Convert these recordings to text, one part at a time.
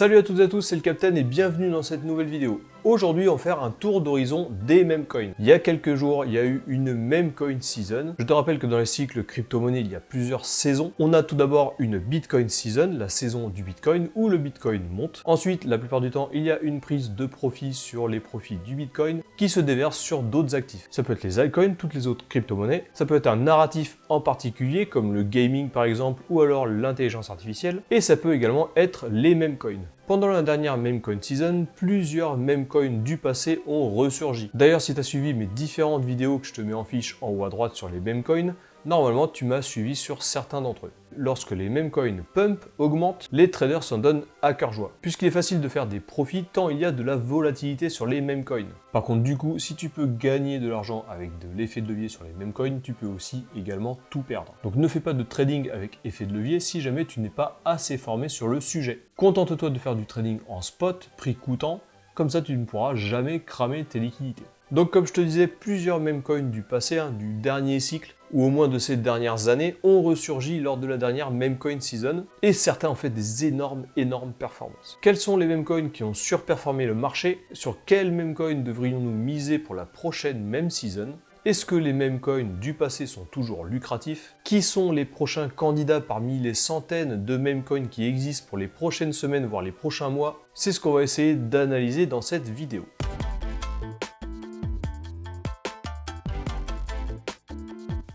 Salut à toutes et à tous, c'est le Captain et bienvenue dans cette nouvelle vidéo. Aujourd'hui, on va faire un tour d'horizon des meme coins. Il y a quelques jours, il y a eu une meme coin season. Je te rappelle que dans les cycles crypto-monnaie, il y a plusieurs saisons. On a tout d'abord une Bitcoin season, la saison du Bitcoin, où le Bitcoin monte. Ensuite, la plupart du temps, il y a une prise de profit sur les profits du Bitcoin qui se déverse sur d'autres actifs. Ça peut être les altcoins, toutes les autres crypto-monnaies. Ça peut être un narratif en particulier, comme le gaming par exemple, ou alors l'intelligence artificielle. Et ça peut également être les meme coins. Pendant la dernière meme coin season, plusieurs meme coins du passé ont ressurgi. D'ailleurs, si tu as suivi mes différentes vidéos que je te mets en fiche en haut à droite sur les meme coins, normalement tu m'as suivi sur certains d'entre eux. Lorsque les meme coins pump, augmentent, les traders s'en donnent à cœur joie, puisqu'il est facile de faire des profits tant il y a de la volatilité sur les meme coins. Par contre, du coup, si tu peux gagner de l'argent avec de l'effet de levier sur les meme coins, tu peux aussi également tout perdre. Donc ne fais pas de trading avec effet de levier si jamais tu n'es pas assez formé sur le sujet. Contente-toi de faire du trading en spot, prix coûtant, comme ça tu ne pourras jamais cramer tes liquidités. Donc comme je te disais, plusieurs meme coins du passé, du dernier cycle, ou au moins de ces dernières années, ont ressurgi lors de la dernière meme coin season, et certains ont fait des énormes performances. Quels sont les meme coins qui ont surperformé le marché? Sur quels meme coins devrions-nous miser pour la prochaine meme season? Est-ce que les meme coins du passé sont toujours lucratifs? Qui sont les prochains candidats parmi les centaines de meme coins qui existent pour les prochaines semaines, voire les prochains mois? C'est ce qu'on va essayer d'analyser dans cette vidéo.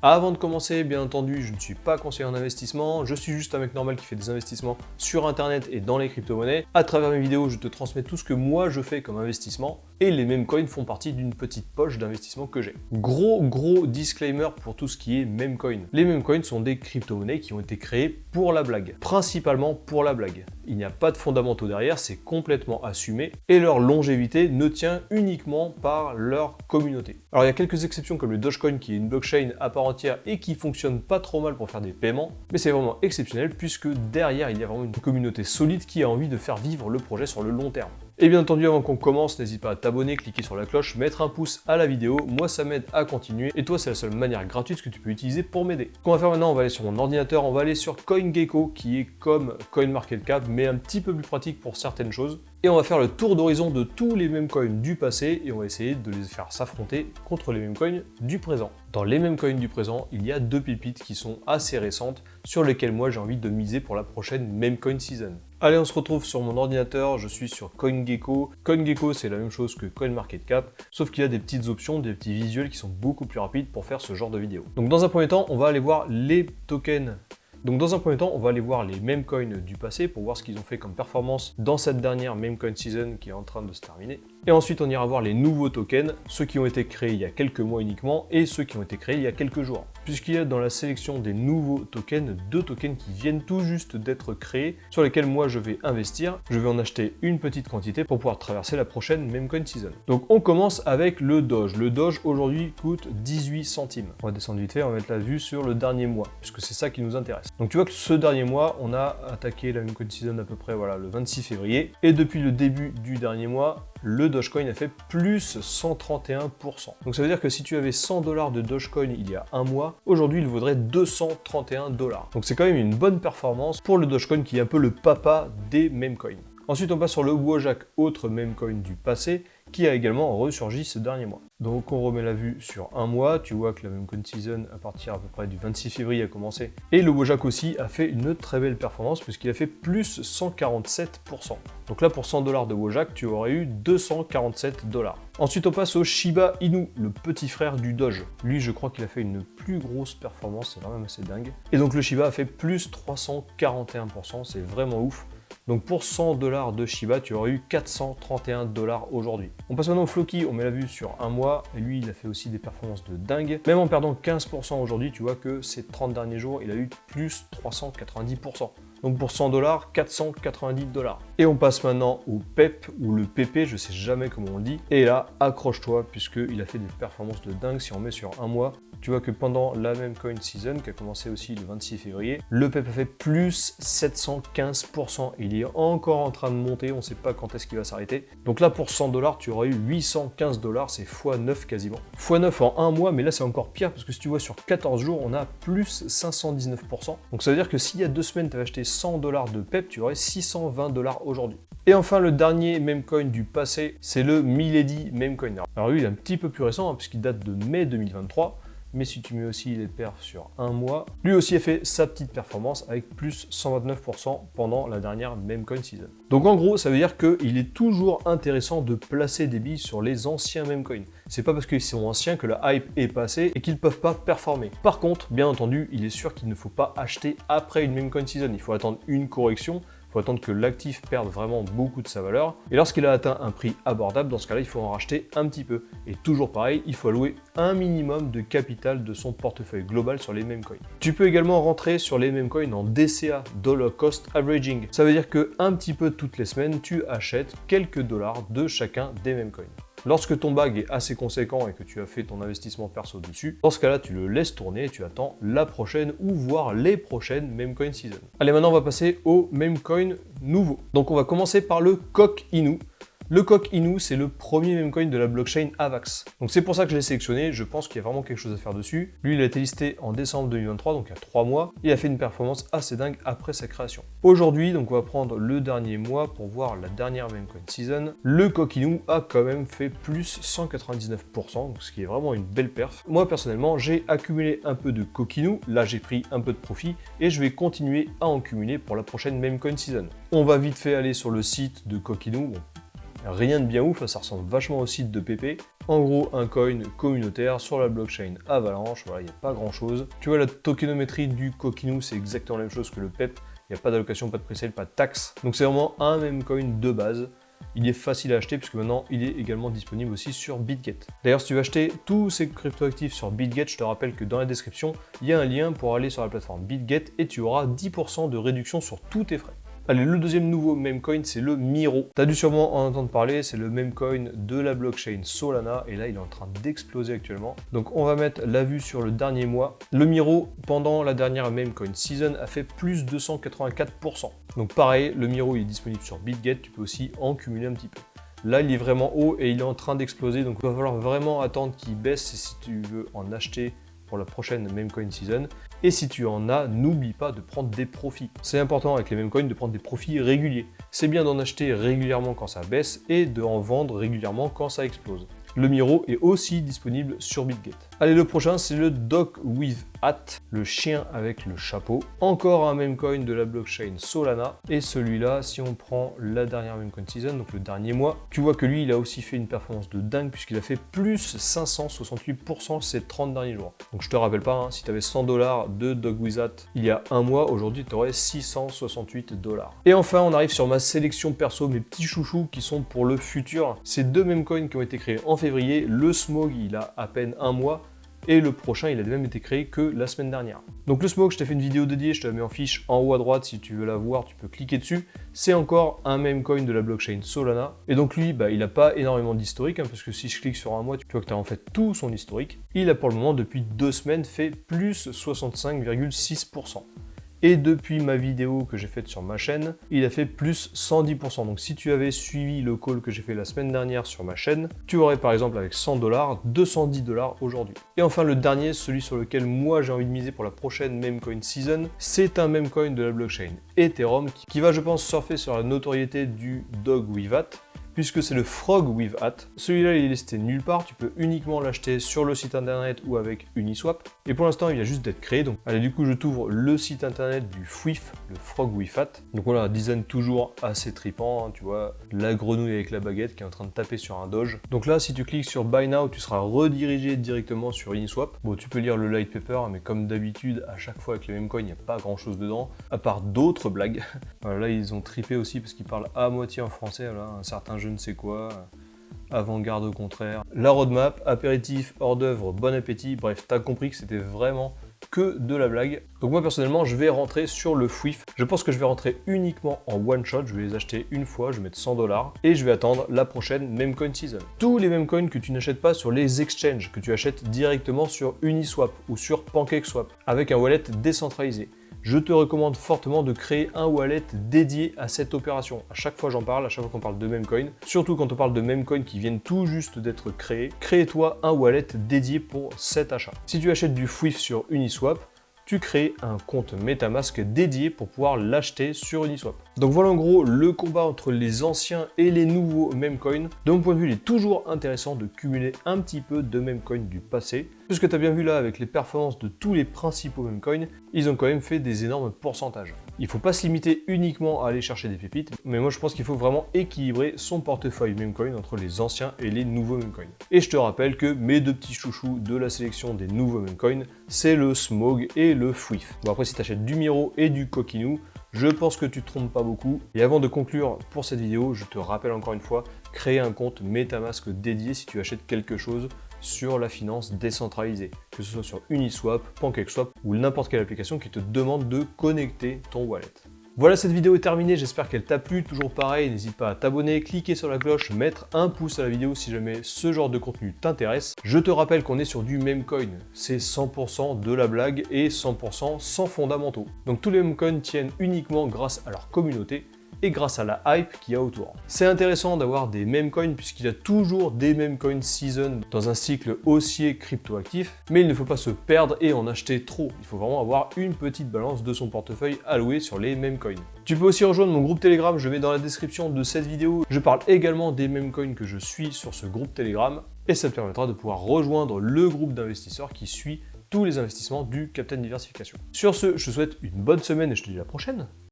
Avant de commencer, bien entendu, je ne suis pas conseiller en investissement, je suis juste un mec normal qui fait des investissements sur internet et dans les crypto-monnaies. À travers mes vidéos, je te transmets tout ce que moi je fais comme investissement et les meme coins font partie d'une petite poche d'investissement que j'ai. Gros disclaimer pour tout ce qui est meme coin. Les meme coins sont des crypto-monnaies qui ont été créées pour la blague, principalement pour la blague. Il n'y a pas de fondamentaux derrière, c'est complètement assumé et leur longévité ne tient uniquement par leur communauté. Alors il y a quelques exceptions comme le Dogecoin qui est une blockchain à part entière et qui fonctionne pas trop mal pour faire des paiements, mais c'est vraiment exceptionnel puisque derrière il y a vraiment une communauté solide qui a envie de faire vivre le projet sur le long terme. Et bien entendu, avant qu'on commence, n'hésite pas à t'abonner, cliquer sur la cloche, mettre un pouce à la vidéo, moi ça m'aide à continuer, et toi c'est la seule manière gratuite que tu peux utiliser pour m'aider. Ce qu'on va faire maintenant, on va aller sur mon ordinateur, on va aller sur CoinGecko, qui est comme CoinMarketCap, mais un petit peu plus pratique pour certaines choses. Et on va faire le tour d'horizon de tous les meme coins du passé, et on va essayer de les faire s'affronter contre les meme coins du présent. Dans les meme coins du présent, il y a deux pépites qui sont assez récentes, sur lesquelles moi j'ai envie de miser pour la prochaine meme coin season. Allez, on se retrouve sur mon ordinateur, je suis sur CoinGecko. CoinGecko, c'est la même chose que CoinMarketCap, sauf qu'il y a des petites options, des petits visuels qui sont beaucoup plus rapides pour faire ce genre de vidéo. Donc dans un premier temps, on va aller voir les tokens. Donc dans un premier temps, on va aller voir les meme coins du passé pour voir ce qu'ils ont fait comme performance dans cette dernière meme coin season qui est en train de se terminer. Et ensuite, on ira voir les nouveaux tokens, ceux qui ont été créés il y a quelques mois uniquement et ceux qui ont été créés il y a quelques jours. Puisqu'il y a dans la sélection des nouveaux tokens, deux tokens qui viennent tout juste d'être créés, sur lesquels moi je vais investir. Je vais en acheter une petite quantité pour pouvoir traverser la prochaine meme coin season. Donc on commence avec le Doge. Le Doge aujourd'hui coûte 18 centimes. On va descendre vite fait, on va mettre la vue sur le dernier mois, puisque c'est ça qui nous intéresse. Donc tu vois que ce dernier mois, on a attaqué la meme coin season à peu près le 26 février. Et depuis le début du dernier mois, le Dogecoin a fait plus 131%. Donc ça veut dire que si tu avais 100 $ de Dogecoin il y a un mois, aujourd'hui il vaudrait 231 $. Donc c'est quand même une bonne performance pour le Dogecoin qui est un peu le papa des meme coins. Ensuite on passe sur le Wojak, autre meme coin du passé, qui a également ressurgi ce dernier mois. Donc on remet la vue sur un mois, tu vois que la meme coin season à partir à peu près du 26 février a commencé. Et le Wojak aussi a fait une très belle performance puisqu'il a fait plus 147%. Donc là pour 100 $ de Wojak, tu aurais eu 247 $. Ensuite on passe au Shiba Inu, le petit frère du Doge. Lui je crois qu'il a fait une plus grosse performance, c'est vraiment assez dingue. Et donc le Shiba a fait plus 341%, c'est vraiment ouf. Donc pour 100 $ de Shiba, tu aurais eu 431 $ aujourd'hui. On passe maintenant au Floki, on met la vue sur un mois, et lui il a fait aussi des performances de dingue. Même en perdant 15% aujourd'hui, tu vois que ces 30 derniers jours, il a eu plus 390%. Donc pour 100 $, 490 $. Et on passe maintenant au PEP ou le PP, je sais jamais comment on le dit. Et là, accroche-toi puisqu'il a fait des performances de dingue. Si on met sur un mois, tu vois que pendant la meme coin season, qui a commencé aussi le 26 février, le PEP a fait plus 715%. Il est encore en train de monter, on ne sait pas quand est-ce qu'il va s'arrêter. Donc là, pour 100 $, tu aurais eu 815 $, c'est x9 quasiment. x9 en un mois, mais là c'est encore pire parce que si tu vois sur 14 jours, on a plus 519%. Donc ça veut dire que s'il y a 2 semaines, tu avais acheté 100 $ de PEP, tu aurais 620 $ aujourd'hui. Et enfin, le dernier meme coin du passé, c'est le Milady meme coin. Alors lui, il est un petit peu plus récent, hein, puisqu'il date de mai 2023. Mais si tu mets aussi les perfs sur un mois, lui aussi a fait sa petite performance avec plus 129% pendant la dernière meme coin season. Donc en gros, ça veut dire qu'il est toujours intéressant de placer des billes sur les anciens meme coins. C'est pas parce qu'ils sont anciens que la hype est passée et qu'ils peuvent pas performer. Par contre, bien entendu, il est sûr qu'il ne faut pas acheter après une meme coin season. Il faut attendre une correction. Il faut attendre que l'actif perde vraiment beaucoup de sa valeur. Et lorsqu'il a atteint un prix abordable, dans ce cas-là, il faut en racheter un petit peu. Et toujours pareil, il faut allouer un minimum de capital de son portefeuille global sur les meme coins. Tu peux également rentrer sur les meme coins en DCA, Dollar Cost Averaging. Ça veut dire que un petit peu toutes les semaines, tu achètes quelques dollars de chacun des meme coins. Lorsque ton bag est assez conséquent et que tu as fait ton investissement perso dessus, dans ce cas-là, tu le laisses tourner et tu attends la prochaine ou voire les prochaines meme coin season. Allez, maintenant on va passer au meme coin nouveau. Donc on va commencer par le Coq Inu. Le Coq Inu, c'est le premier meme coin de la blockchain Avax. Donc c'est pour ça que je l'ai sélectionné, je pense qu'il y a vraiment quelque chose à faire dessus. Lui, il a été listé en décembre 2023, donc il y a 3 mois. Il a fait une performance assez dingue après sa création. Aujourd'hui, donc on va prendre le dernier mois pour voir la dernière meme coin season. Le Coq Inu a quand même fait plus 199%, donc ce qui est vraiment une belle perf. Moi personnellement, j'ai accumulé un peu de Coq Inu, là j'ai pris un peu de profit et je vais continuer à en cumuler pour la prochaine meme coin season. On va vite fait aller sur le site de Coq Inu. Bon, rien de bien ouf, ça ressemble vachement au site de PP. En gros, un coin communautaire sur la blockchain Avalanche, voilà, il n'y a pas grand chose. Tu vois, la tokenomimétrie du Coq Inu, c'est exactement la même chose que le PEP. Il n'y a pas d'allocation, pas de presale, pas de taxe. Donc c'est vraiment un meme coin de base. Il est facile à acheter puisque maintenant il est également disponible aussi sur BitGet. D'ailleurs, si tu veux acheter tous ces cryptoactifs sur BitGet, je te rappelle que dans la description, il y a un lien pour aller sur la plateforme BitGet et tu auras 10% de réduction sur tous tes frais. Allez, le deuxième nouveau meme coin, c'est le Miro. Tu as dû sûrement en entendre parler, c'est le meme coin de la blockchain Solana, et là, il est en train d'exploser actuellement. Donc, on va mettre la vue sur le dernier mois. Le Miro, pendant la dernière meme coin season, a fait plus 284%. Donc, pareil, le Miro, il est disponible sur BitGet, tu peux aussi en cumuler un petit peu. Là, il est vraiment haut et il est en train d'exploser, donc il va falloir vraiment attendre qu'il baisse si tu veux en acheter pour la prochaine meme coin season. Et si tu en as, n'oublie pas de prendre des profits. C'est important avec les meme coins de prendre des profits réguliers. C'est bien d'en acheter régulièrement quand ça baisse et d'en vendre régulièrement quand ça explose. Le Miro est aussi disponible sur BitGet. Allez, le prochain, c'est le Dog with Hat, le chien avec le chapeau. Encore un meme coin de la blockchain Solana. Et celui-là, si on prend la dernière meme coin season, donc le dernier mois, tu vois que lui, il a aussi fait une performance de dingue puisqu'il a fait plus 568% ces 30 derniers jours. Donc je te rappelle pas, hein, si tu avais 100 $ de Dog with Hat il y a un mois, aujourd'hui tu aurais 668 $. Et enfin, on arrive sur ma sélection perso, mes petits chouchous qui sont pour le futur. Ces deux meme coins qui ont été créés en février. Le Smog, il a à peine un mois. Et le prochain, il a même été créé que la semaine dernière. Donc le Smog, je t'ai fait une vidéo dédiée, je te la mets en fiche en haut à droite, si tu veux la voir, tu peux cliquer dessus. C'est encore un meme coin de la blockchain Solana. Et donc lui, il n'a pas énormément d'historique, hein, parce que si je clique sur un mois, tu vois que tu as en fait tout son historique. Il a pour le moment, depuis 2 semaines, fait plus 65,6%. Et depuis ma vidéo que j'ai faite sur ma chaîne, il a fait plus 110%. Donc si tu avais suivi le call que j'ai fait la semaine dernière sur ma chaîne, tu aurais par exemple avec 100 $, 210 $ aujourd'hui. Et enfin le dernier, celui sur lequel moi j'ai envie de miser pour la prochaine meme coin season, c'est un meme coin de la blockchain Ethereum qui va, je pense, surfer sur la notoriété du Dog with Hat, puisque c'est le Frog with Hat. Celui-là, il est listé nulle part, tu peux uniquement l'acheter sur le site internet ou avec Uniswap. Et pour l'instant, il vient juste d'être créé. Donc, allez, du coup, je t'ouvre le site internet du FWIF, le Frog with Hat. Donc voilà, un design toujours assez trippant, hein, tu vois, la grenouille avec la baguette qui est en train de taper sur un doge. Donc là, si tu cliques sur Buy Now, tu seras redirigé directement sur Uniswap. Bon, tu peux lire le light paper, mais comme d'habitude, à chaque fois avec les mêmes coins, il n'y a pas grand-chose dedans, à part d'autres blagues. Voilà, là, ils ont trippé aussi parce qu'ils parlent à moitié en français, là, un certain je ne sais quoi, avant-garde au contraire. La roadmap, apéritif, hors d'œuvre, bon appétit, bref, t'as compris que c'était vraiment que de la blague. Donc moi personnellement, je vais rentrer sur le FWIF. Je pense que je vais rentrer uniquement en one shot, je vais les acheter une fois, je vais mettre 100 $ et je vais attendre la prochaine meme coin season. Tous les meme coins que tu n'achètes pas sur les exchanges, que tu achètes directement sur Uniswap ou sur PancakeSwap, avec un wallet décentralisé. Je te recommande fortement de créer un wallet dédié à cette opération. À chaque fois j'en parle, à chaque fois qu'on parle de meme coin, surtout quand on parle de meme coin qui viennent tout juste d'être créés, crée-toi un wallet dédié pour cet achat. Si tu achètes du FWIF sur Uniswap, tu crées un compte MetaMask dédié pour pouvoir l'acheter sur Uniswap. Donc voilà en gros le combat entre les anciens et les nouveaux memecoins. De mon point de vue, il est toujours intéressant de cumuler un petit peu de memecoins du passé. Puisque tu as bien vu là avec les performances de tous les principaux memecoins, ils ont quand même fait des énormes pourcentages. Il ne faut pas se limiter uniquement à aller chercher des pépites, mais moi je pense qu'il faut vraiment équilibrer son portefeuille memecoin entre les anciens et les nouveaux memecoins. Et je te rappelle que mes deux petits chouchous de la sélection des nouveaux memecoins, c'est le Smog et le Fwif. Bon après si tu achètes du Miro et du Coquinou, je pense que tu te trompes pas beaucoup. Et avant de conclure pour cette vidéo, je te rappelle encore une fois, créer un compte MetaMask dédié si tu achètes quelque chose sur la finance décentralisée, que ce soit sur Uniswap, PancakeSwap ou n'importe quelle application qui te demande de connecter ton wallet. Voilà, cette vidéo est terminée, j'espère qu'elle t'a plu. Toujours pareil, n'hésite pas à t'abonner, cliquer sur la cloche, mettre un pouce à la vidéo si jamais ce genre de contenu t'intéresse. Je te rappelle qu'on est sur du memecoin, c'est 100% de la blague et 100% sans fondamentaux. Donc tous les memecoins tiennent uniquement grâce à leur communauté et grâce à la hype qu'il y a autour. C'est intéressant d'avoir des memecoins puisqu'il y a toujours des memecoins season dans un cycle haussier cryptoactif, mais il ne faut pas se perdre et en acheter trop. Il faut vraiment avoir une petite balance de son portefeuille alloué sur les memecoins. Tu peux aussi rejoindre mon groupe Telegram, je mets dans la description de cette vidéo. Je parle également des memecoins que je suis sur ce groupe Telegram et ça te permettra de pouvoir rejoindre le groupe d'investisseurs qui suit tous les investissements du Captain Diversification. Sur ce, je te souhaite une bonne semaine et je te dis à la prochaine.